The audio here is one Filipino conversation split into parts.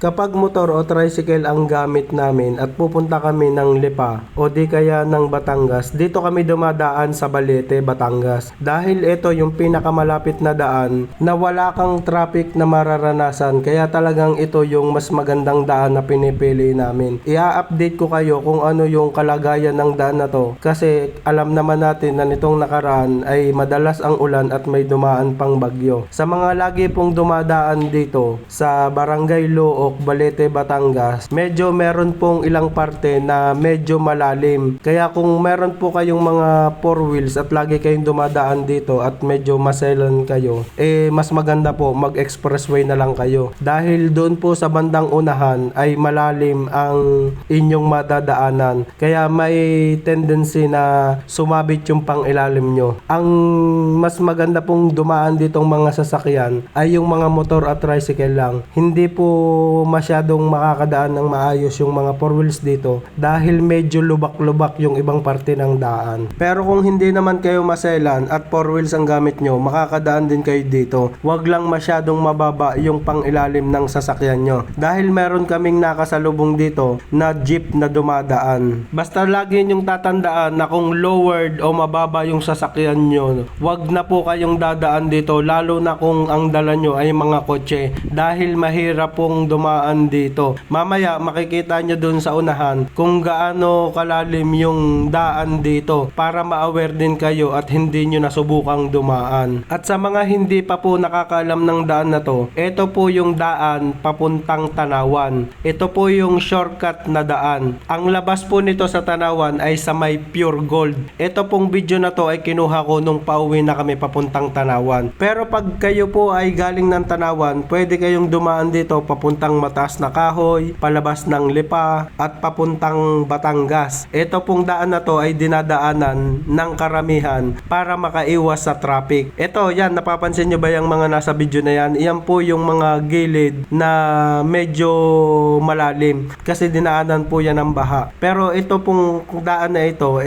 Kapag motor o tricycle ang gamit namin at pupunta kami ng Lipa o di kaya ng Batangas, dito kami dumadaan sa Balete, Batangas. Dahil ito yung pinakamalapit na daan na wala kang traffic na mararanasan, kaya talagang ito yung mas magandang daan na pinipili namin. I-update ko kayo kung ano yung kalagayan ng daan na to kasi alam naman natin na nitong nakaraan ay madalas ang ulan at may dumaan pang bagyo. Sa mga lagi pong dumadaan dito sa Barangay Luok, Balete, Batangas, medyo meron pong ilang parte na medyo malalim. Kaya kung meron po kayong mga four wheels at lagi kayong dumadaan dito at medyo maselan kayo, mas maganda po mag-expressway na lang kayo. Dahil doon po sa bandang unahan ay malalim ang inyong madadaanan. Kaya may tendency na sumabit yung pang ilalim nyo. Ang mas maganda pong dumaan ditong mga sasakyan ay yung mga motor at tricycle lang. Hindi po masyadong makakadaan ng maayos yung mga four wheels dito dahil medyo lubak-lubak yung ibang parte ng daan. Pero kung hindi naman kayo maselan at four wheels ang gamit nyo, makakadaan din kayo dito. Wag lang masyadong mababa yung pangilalim ng sasakyan nyo dahil meron kaming nakasalubong dito na jeep na dumadaan. Basta lagi nyong tatandaan na kung lowered o mababa yung sasakyan nyo, wag na po kayong dadaan dito lalo na kung ang dala nyo ay mga kotse dahil mahirap pong dumaan dito. Mamaya makikita nyo dun sa unahan kung gaano kalalim yung daan dito para ma-aware din kayo at hindi nyo nasubukang dumaan. At sa mga hindi pa po nakakaalam ng daan na to, ito po yung daan papuntang Tanawan. Ito po yung shortcut na daan. Ang labas po nito sa Tanawan ay sa may Pure Gold. Ito pong video na to ay kinuha ko nung pauwi na kami papuntang Tanawan. Pero pag kayo po ay galing ng Tanawan, pwede kayong dumaan dito papuntang Mataas na Kahoy, palabas ng Lipa at papuntang Batangas. Ito pong daan na to ay dinadaanan ng karamihan para makaiwas sa traffic. Ito, yan, napapansin nyo ba yung mga nasa video na yan? Yan po yung mga gilid na medyo malalim kasi dinaanan po yan ng baha. Pero ito pong daan na ito,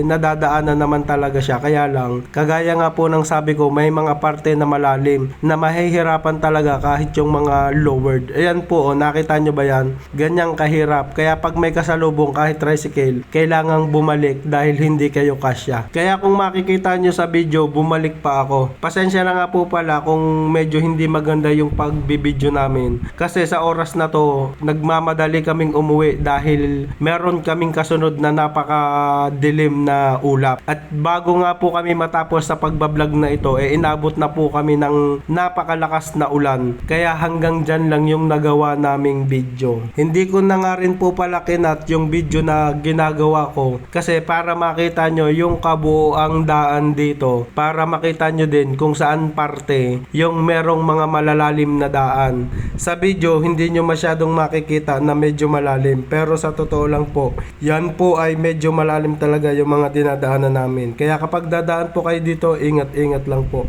nadadaanan naman talaga siya. Kaya lang, kagaya nga po ng sabi ko, may mga parte na malalim na mahihirapan talaga kahit yung mga lowered. Ayan po, nakita nyo ba yan? Ganyang kahirap. Kaya pag may kasalubong kahit tricycle, kailangang bumalik dahil hindi kayo kasya. Kaya kung makikita nyo sa video, bumalik pa ako. Pasensya na nga po pala kung medyo hindi maganda yung pagbibideo namin. Kasi sa oras na to, nagmamadali kaming umuwi dahil meron kaming kasunod na napakadilim na ulap. At bago nga po kami matapos sa pagbablog na ito, inabot na po kami ng napakalakas na ulan. Kaya hanggang dyan lang yung nagawa naming video. Hindi ko na nga rin po pala kinat yung video na ginagawa ko kasi para makita nyo yung kabuoang daan dito, para makita nyo din kung saan parte yung merong mga malalalim na daan. Sa video hindi nyo masyadong makikita na medyo malalim, pero sa totoo lang po, yan po ay medyo malalim talaga yung mga dinadaanan namin. Kaya kapag dadaan po kayo dito, ingat-ingat lang po.